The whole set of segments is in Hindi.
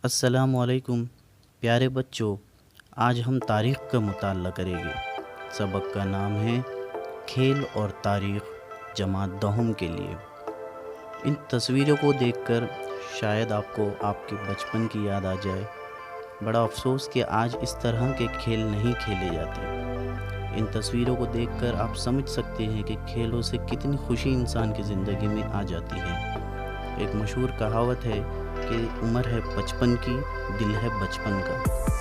अस्सलामुअलैकुम प्यारे बच्चों। आज हम तारीख़ का मुताल्ला करेंगे। सबक का नाम है खेल और तारीख़ जमात दहम के लिए। इन तस्वीरों को देखकर शायद आपको आपके बचपन की याद आ जाए। बड़ा अफसोस कि आज इस तरह के खेल नहीं खेले जाते। इन तस्वीरों को देखकर आप समझ सकते हैं कि खेलों से कितनी खुशी इंसान की ज़िंदगी में आ जाती है। एक मशहूर कहावत है कि उम्र है बचपन की, दिल है बचपन का।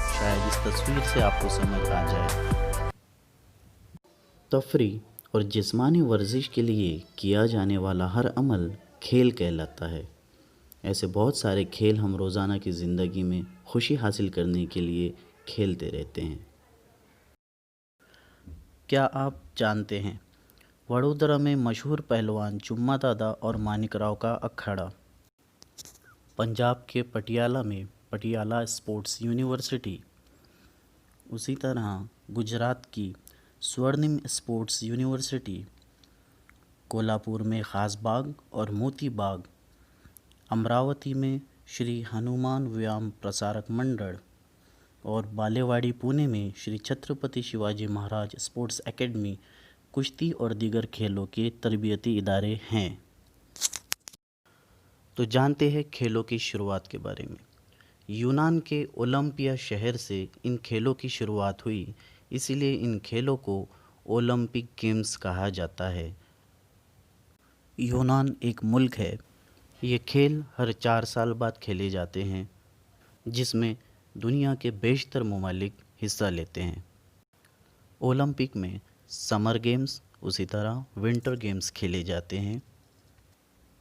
शायद इस तस्वीर से आपको समझ आ जाए। तफरी और जिस्मानी वर्जिश के लिए किया जाने वाला हर अमल खेल कहलाता है। ऐसे बहुत सारे खेल हम रोज़ाना की ज़िंदगी में खुशी हासिल करने के लिए खेलते रहते हैं। क्या आप जानते हैं वडोदरा में मशहूर पहलवान चुम्मा दादा और मानिकराव का अखाड़ा, पंजाब के पटियाला में पटियाला स्पोर्ट्स यूनिवर्सिटी, उसी तरह गुजरात की स्वर्णिम स्पोर्ट्स यूनिवर्सिटी, कोल्हापुर में ख़ास बाग और मोती बाग, अमरावती में श्री हनुमान व्यायाम प्रसारक मंडल और बालेवाड़ी पुणे में श्री छत्रपति शिवाजी महाराज स्पोर्ट्स एकेडमी कुश्ती और दीगर खेलों के तरबियती इदारे हैं। तो जानते हैं खेलों की शुरुआत के बारे में। यूनान के ओलंपिया शहर से इन खेलों की शुरुआत हुई, इसीलिए इन खेलों को ओलंपिक गेम्स कहा जाता है। यूनान एक मुल्क है। ये खेल हर 4 साल बाद खेले जाते हैं, जिसमें दुनिया के बेशतर ममालिक हिस्सा लेते हैं। ओलंपिक में समर गेम्स, उसी तरह विंटर गेम्स खेले जाते हैं।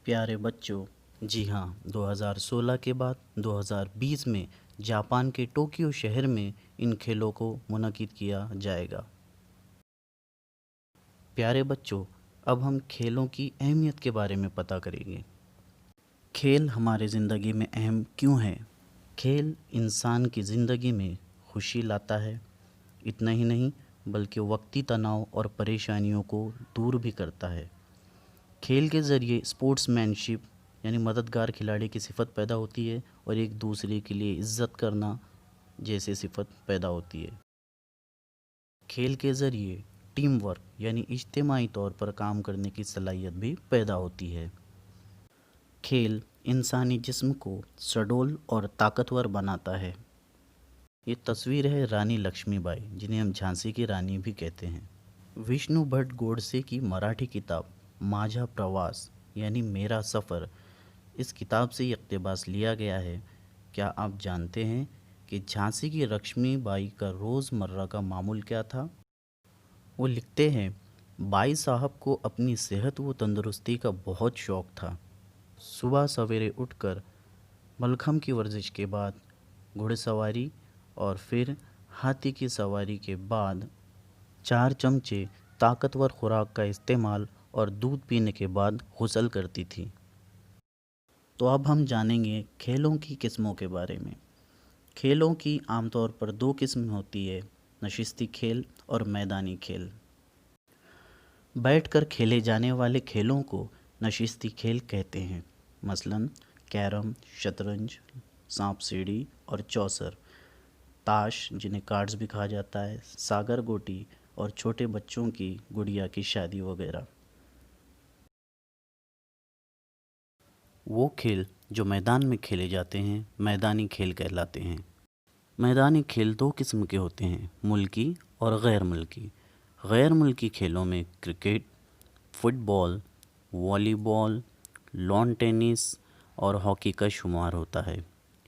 प्यारे बच्चों, जी हाँ, 2016 के बाद 2020 में जापान के टोक्यो शहर में इन खेलों को मुनक़िद किया जाएगा। प्यारे बच्चों, अब हम खेलों की अहमियत के बारे में पता करेंगे। खेल हमारे ज़िंदगी में अहम क्यों है? खेल इंसान की ज़िंदगी में खुशी लाता है। इतना ही नहीं बल्कि वक्ती तनाव और परेशानियों को दूर भी करता है। खेल के ज़रिए स्पोर्ट्समैनशिप यानी मददगार खिलाड़ी की सिफ़त पैदा होती है और एक दूसरे के लिए इज़्ज़त करना जैसे सिफ़त पैदा होती है। खेल के ज़रिए टीम वर्क यानी इज्तिमाई तौर पर काम करने की सलाहियत भी पैदा होती है। खेल इंसानी जिस्म को सुडौल और ताकतवर बनाता है। ये तस्वीर है रानी लक्ष्मीबाई, जिन्हें हम झांसी की रानी भी कहते हैं। विष्णु भट्ट गोडसे की मराठी किताब माझा प्रवास यानी मेरा सफ़र, इस किताब से इक़्तिबास लिया गया है। क्या आप जानते हैं कि झांसी की लक्ष्मीबाई का रोज़मर्रा का मामूल क्या था? वो लिखते हैं, बाई साहब को अपनी सेहत व तंदुरुस्ती का बहुत शौक़ था। सुबह सवेरे उठकर मलखम की वर्जिश के बाद घुड़सवारी और फिर हाथी की सवारी के बाद 4 चमचे ताकतवर खुराक का इस्तेमाल और दूध पीने के बाद गुस्ल करती थी। तो अब हम जानेंगे खेलों की किस्मों के बारे में। खेलों की आमतौर पर 2 किस्म होती है, नशिस्ती खेल और मैदानी खेल। बैठकर खेले जाने वाले खेलों को नशिस्ती खेल कहते हैं, मसलन कैरम, शतरंज, सांप सीढ़ी और चौसर, ताश जिन्हें कार्ड्स भी कहा जाता है, सागर गोटी और छोटे बच्चों की गुड़िया की शादी वगैरह। वो खेल जो मैदान में खेले जाते हैं मैदानी खेल कहलाते हैं। मैदानी खेल 2 किस्म के होते हैं, मुल्की और गैर मुल्की। गैर मुल्की खेलों में cricket, football, volleyball, lawn tennis और हॉकी का शुमार होता है।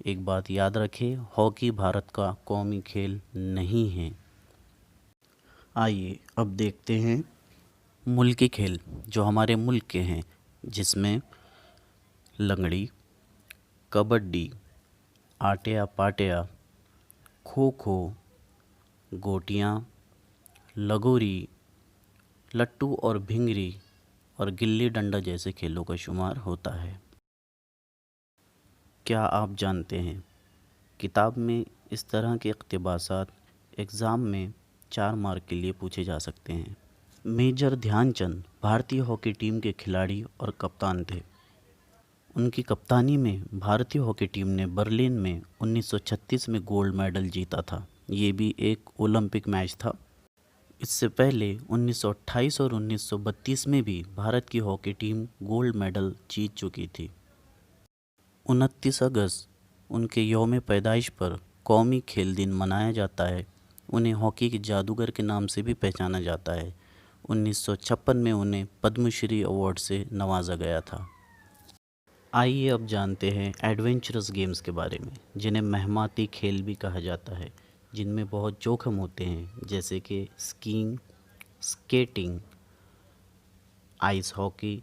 एक बात याद रखें, हॉकी भारत का कौमी खेल नहीं है। आइए अब देखते हैं मुल्की खेल जो हमारे मुल्क के हैं, जिसमें लंगड़ी, कबड्डी, आटिया पाटिया, खो खो, गोटियाँ, लगोरी, लट्टू और भिंगरी और गिल्ली डंडा जैसे खेलों का शुमार होता है। क्या आप जानते हैं किताब में इस तरह के इक़्तिबासात एग्ज़ाम में 4 मार्क के लिए पूछे जा सकते हैं। मेजर ध्यानचंद भारतीय हॉकी टीम के खिलाड़ी और कप्तान थे। उनकी कप्तानी में भारतीय हॉकी टीम ने बर्लिन में 1936 में गोल्ड मेडल जीता था। ये भी एक ओलंपिक मैच था। इससे पहले 1928 और 1932 में भी भारत की हॉकी टीम गोल्ड मेडल जीत चुकी थी। 29 अगस्त उनके यौम पैदाइश पर कौमी खेल दिन मनाया जाता है। उन्हें हॉकी के जादूगर के नाम से भी पहचाना जाता है। 1956 में उन्हें पद्मश्री अवार्ड से नवाजा गया था। आइए अब जानते हैं एडवेंचरस गेम्स के बारे में, जिन्हें मेहमाती खेल भी कहा जाता है, जिनमें बहुत जोखिम होते हैं, जैसे कि skiing, skating, ice hockey,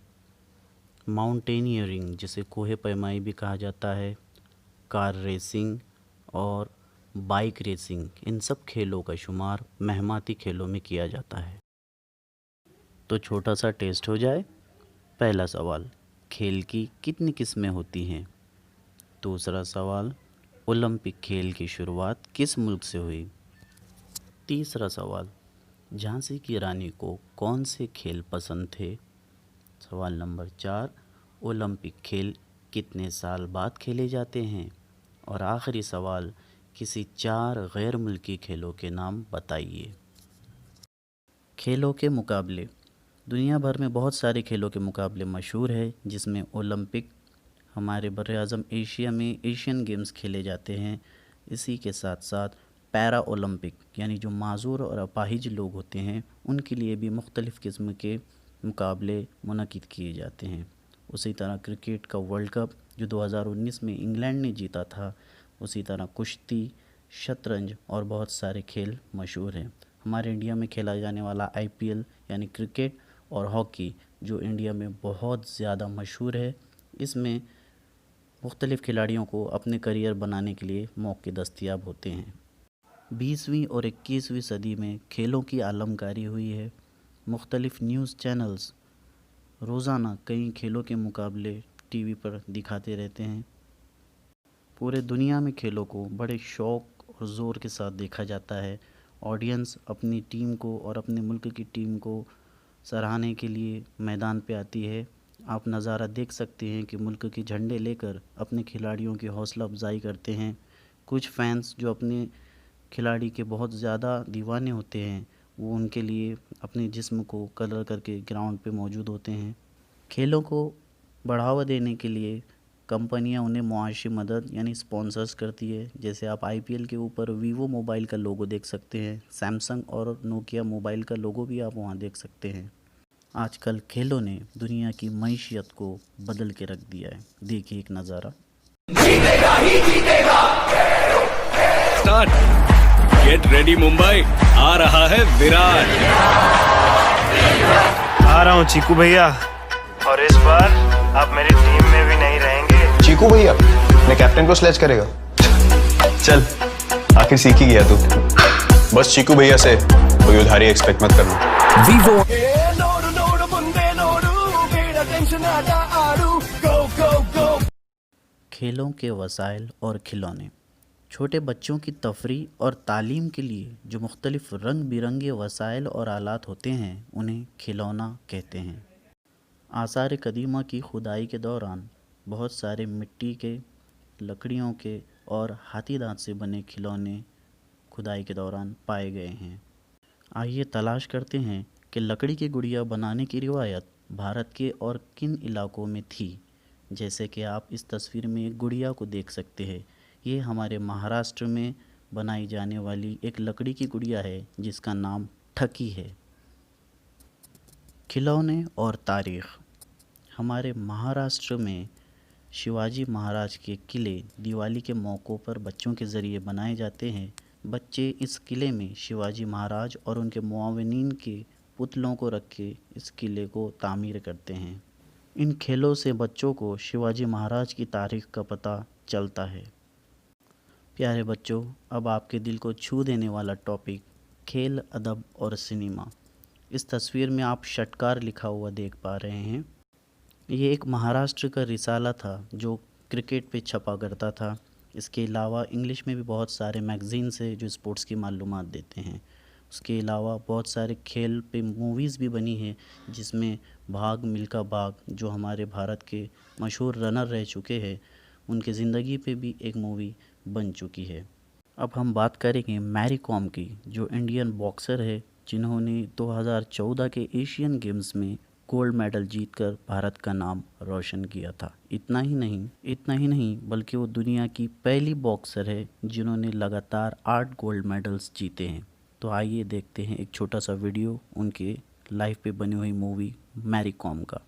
mountaineering जिसे कोहे पैमाई भी कहा जाता है, कार रेसिंग और बाइक रेसिंग। इन सब खेलों का शुमार मेहमाती खेलों में किया जाता है। तो छोटा सा टेस्ट हो जाए। पहला सवाल, खेल की कितनी किस्में होती हैं? दूसरा सवाल, ओलंपिक खेल की शुरुआत किस मुल्क से हुई? तीसरा सवाल, झांसी की रानी को कौन से खेल पसंद थे? सवाल नंबर 4, ओलंपिक खेल कितने साल बाद खेले जाते हैं? और आखिरी सवाल, किसी 4 गैर मुल्की खेलों के नाम बताइए। खेलों के मुकाबले। दुनिया भर में बहुत सारे खेलों के मुकाबले मशहूर है, जिसमें ओलंपिक, हमारे बर्र-ए-आज़म एशिया में एशियन गेम्स खेले जाते हैं। इसी के साथ साथ पैरा ओलंपिक, यानी जो माज़ूर और अपाहिज लोग होते हैं उनके लिए भी मुख्तलिफ़ किस्म के मुकाबले मुनक़िद किए जाते हैं। उसी तरह क्रिकेट का वर्ल्ड कप जो 2019 में इंग्लैंड ने जीता था, उसी तरह कुश्ती, शतरंज और बहुत सारे खेल मशहूर हैं। हमारे इंडिया में खेला जाने वाला IPL यानी क्रिकेट और हॉकी जो इंडिया में बहुत ज़्यादा मशहूर है, इसमें मुख्तलिफ़ खिलाड़ियों को अपने करियर बनाने के लिए मौके दस्तयाब होते हैं। 20वीं और 21वीं सदी में खेलों की आलमकारी हुई है। मुख्तलिफ़ न्यूज़ चैनल्स रोज़ाना कई खेलों के मुकाबले टीवी पर दिखाते रहते हैं। पूरे दुनिया में खेलों को बड़े शौक़ और ज़ोर के साथ देखा जाता है। ऑडियंस अपनी टीम को और अपने मुल्क की टीम को सराहने के लिए मैदान पे आती है। आप नज़ारा देख सकते हैं कि मुल्क के झंडे लेकर अपने खिलाड़ियों की हौसला अफजाई करते हैं। कुछ फैंस जो अपने खिलाड़ी के बहुत ज़्यादा दीवाने होते हैं, वो उनके लिए अपने जिस्म को कलर करके ग्राउंड पे मौजूद होते हैं। खेलों को बढ़ावा देने के लिए कंपनियां उन्हें मुआशी मदद यानी स्पॉन्सर्स करती है। जैसे आप IPL के ऊपर वीवो मोबाइल का लोगो देख सकते हैं, सैमसंग और नोकिया मोबाइल का लोगो भी आप वहां देख सकते हैं। आजकल खेलों ने दुनिया की मईशियत को बदल के रख दिया है। देखिए एक नज़ारा। जीतेगा ही जीतेगा। स्टार्ट, गेट रेडी मुंबई, आ रहा है विराट। आ रहा हूँ चीकू भैया, और इस बार आप मेरी टीम में भी नहीं रहेंगे। चीकू भैया, मैं कैप्टन को स्लेज करेगा। चल, आखिर सीख ही गया तू। बस चीकू भैया से कोई उधारी एक्सपेक्ट मत करना। वीवो खेलों के वसाइल और खिलौने। छोटे बच्चों की तफरीह और तालीम के लिए जो मुख्तलिफ़ रंग बिरंगे वसाइल और आलात होते हैं, उन्हें खिलौना कहते हैं। आसार कदीमा की खुदाई के दौरान बहुत सारे मिट्टी के, लकड़ियों के और हाथी दांत से बने खिलौने खुदाई के दौरान पाए गए हैं। आइए तलाश करते हैं कि लकड़ी की गुड़िया बनाने की रिवायत भारत के और किन इलाकों में थी। जैसे कि आप इस तस्वीर में एक गुड़िया को देख सकते हैं। ये हमारे महाराष्ट्र में बनाई जाने वाली एक लकड़ी की गुड़िया है जिसका नाम ठकी है। खिलौने और तारीख़। हमारे महाराष्ट्र में शिवाजी महाराज के किले दिवाली के मौक़ों पर बच्चों के ज़रिए बनाए जाते हैं। बच्चे इस किले में शिवाजी महाराज और उनके मुआविनीन के पुतलों को रख के इस किले को तामीर करते हैं। इन खेलों से बच्चों को शिवाजी महाराज की तारीख़ का पता चलता है। प्यारे बच्चों, अब आपके दिल को छू देने वाला टॉपिक खेल, अदब और सिनेमा। इस तस्वीर में आप षटकार लिखा हुआ देख पा रहे हैं। ये एक महाराष्ट्र का रिसाला था जो क्रिकेट पे छपा करता था। इसके अलावा इंग्लिश में भी बहुत सारे मैगज़ीन्स हैं जो स्पोर्ट्स की मालूमात देते हैं। उसके अलावा बहुत सारे खेल पे मूवीज़ भी बनी हैं, जिसमें भाग मिल्खा भाग जो हमारे भारत के मशहूर रनर रह चुके हैं, उनके ज़िंदगी पे भी एक मूवी बन चुकी है। अब हम बात करेंगे मैरी कॉम की, जो इंडियन बॉक्सर है, जिन्होंने 2014 के एशियन गेम्स में गोल्ड मेडल जीतकर भारत का नाम रोशन किया था। इतना ही नहीं बल्कि वो दुनिया की पहली बॉक्सर है जिन्होंने लगातार 8 गोल्ड मेडल्स जीते हैं। तो आइए देखते हैं एक छोटा सा वीडियो उनके लाइफ पे बनी हुई मूवी मैरी कॉम का।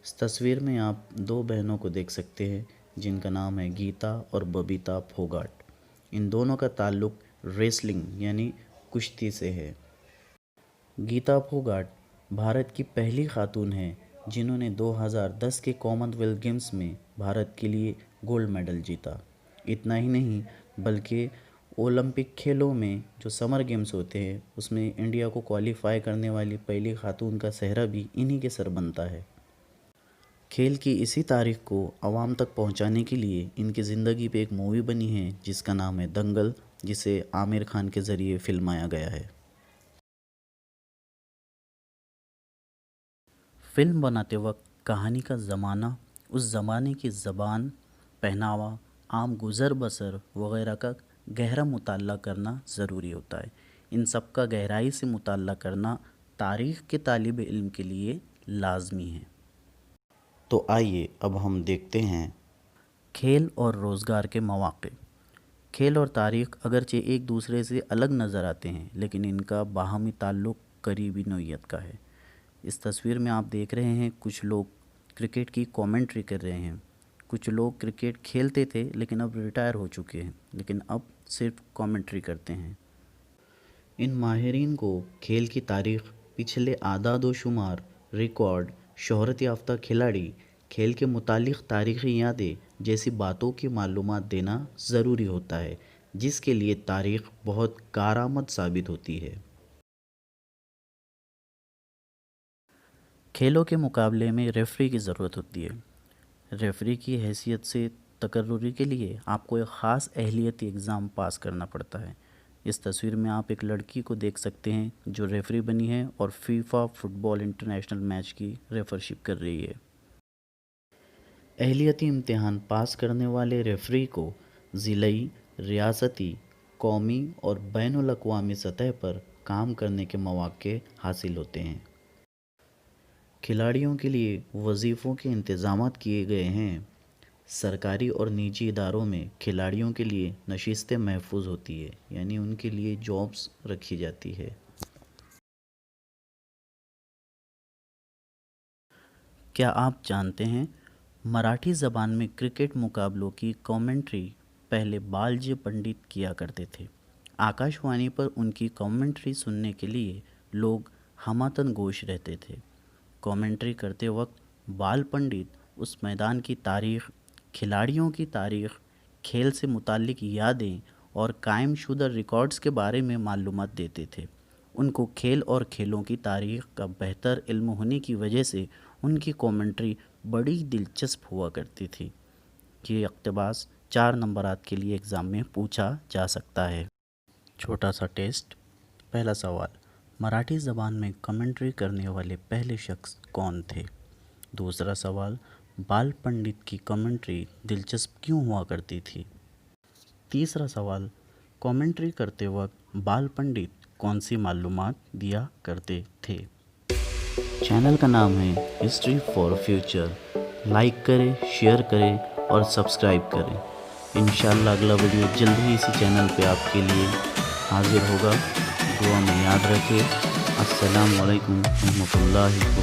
इस तस्वीर में आप दो बहनों को देख सकते हैं जिनका नाम है गीता और बबीता फोगाट। इन दोनों का ताल्लुक रेसलिंग यानी कुश्ती से है। गीता फोगाट भारत की पहली खातून है जिन्होंने 2010 के कॉमनवेल्थ गेम्स में भारत के लिए गोल्ड मेडल जीता। इतना ही नहीं बल्कि ओलंपिक खेलों में जो समर गेम्स होते हैं उसमें इंडिया को क्वालिफाई करने वाली पहली खातून का सेहरा भी इन्हीं के सर बनता है। खेल की इसी तारीख को आवाम तक पहुंचाने के लिए इनकी ज़िंदगी पे एक मूवी बनी है जिसका नाम है दंगल, जिसे आमिर खान के ज़रिए फिल्माया गया है। फिल्म बनाते वक्त कहानी का ज़माना, उस ज़माने की ज़बान, पहनावा, आम गुज़र बसर वगैरह का गहरा मुताला करना ज़रूरी होता है। इन सब का गहराई से मुताला करना तारीख़ के तालिब इल्म के लिए लाजमी है। तो आइए अब हम देखते हैं खेल और रोज़गार के मौक़े। खेल और तारीख़ अगरचे एक दूसरे से अलग नज़र आते हैं, लेकिन इनका बाहमी ताल्लुक़ करीबी नौइयत का है। इस तस्वीर में आप देख रहे हैं कुछ लोग क्रिकेट की कमेंट्री कर रहे हैं। कुछ लोग क्रिकेट खेलते थे लेकिन अब रिटायर हो चुके हैं, लेकिन अब सिर्फ कमेंट्री करते हैं। इन माहिरीन को खेल की तारीख़, पिछले आदाद व शुमार, रिकॉर्ड, शोहरत याफ्ता खिलाड़ी, खेल के मुतालिक तारीख़ी यादें जैसी बातों की मालूमात देना ज़रूरी होता है, जिसके लिए तारीख़ बहुत कारआमद साबित होती है। खेलों के मुकाबले में रेफरी की ज़रूरत होती है। रेफरी की हैसियत से तकर्रुरी के लिए आपको एक ख़ास अहलियती एग्ज़ाम पास करना पड़ता है। इस तस्वीर में आप एक लड़की को देख सकते हैं जो रेफरी बनी है और फीफा फुटबॉल इंटरनेशनल मैच की रेफरशिप कर रही है। अहलियती इम्तिहान पास करने वाले रेफरी को ज़िलाई, रियासती, कौमी और बैनुल अक़वामी सतह पर काम करने के मौक़े हासिल होते हैं। खिलाड़ियों के लिए वजीफ़ों के इंतज़ामात किए गए हैं। सरकारी और निजी इदारों में खिलाड़ियों के लिए नशिस्तें महफूज होती है, यानी उनके लिए जॉब्स रखी जाती है। क्या आप जानते हैं मराठी ज़बान में क्रिकेट मुकाबलों की कमेंट्री पहले बालजी पंडित किया करते थे। आकाशवाणी पर उनकी कमेंट्री सुनने के लिए लोग हमातन गोश रहते थे। कमेंट्री करते वक्त बाल पंडित उस मैदान की तारीख़, खिलाड़ियों की तारीख़, खेल से मुताल्लिक यादें और कायमशुदा रिकॉर्ड्स के बारे में मालूमात देते थे। उनको खेल और खेलों की तारीख़ का बेहतर इल्म होने की वजह से उनकी कमेंट्री बड़ी दिलचस्प हुआ करती थी। ये इक़्तिबास 4 नंबरात के लिए एग्ज़ाम में पूछा जा सकता है। छोटा सा टेस्ट। पहला सवाल, मराठी ज़बान में कमेंट्री करने वाले पहले शख्स कौन थे? दूसरा सवाल, बाल पंडित की कमेंट्री दिलचस्प क्यों हुआ करती थी? तीसरा सवाल, कमेंट्री करते वक्त बाल पंडित कौन सी मालूमात दिया करते थे? चैनल का नाम है हिस्ट्री फॉर फ्यूचर। लाइक करें, शेयर करें और सब्सक्राइब करें। इंशाल्लाह अगला वीडियो जल्द ही इसी चैनल पे आपके लिए हाजिर होगा। दुआ में याद रखें। अस्सलामु अलैकुम रहमतुल्लाहि।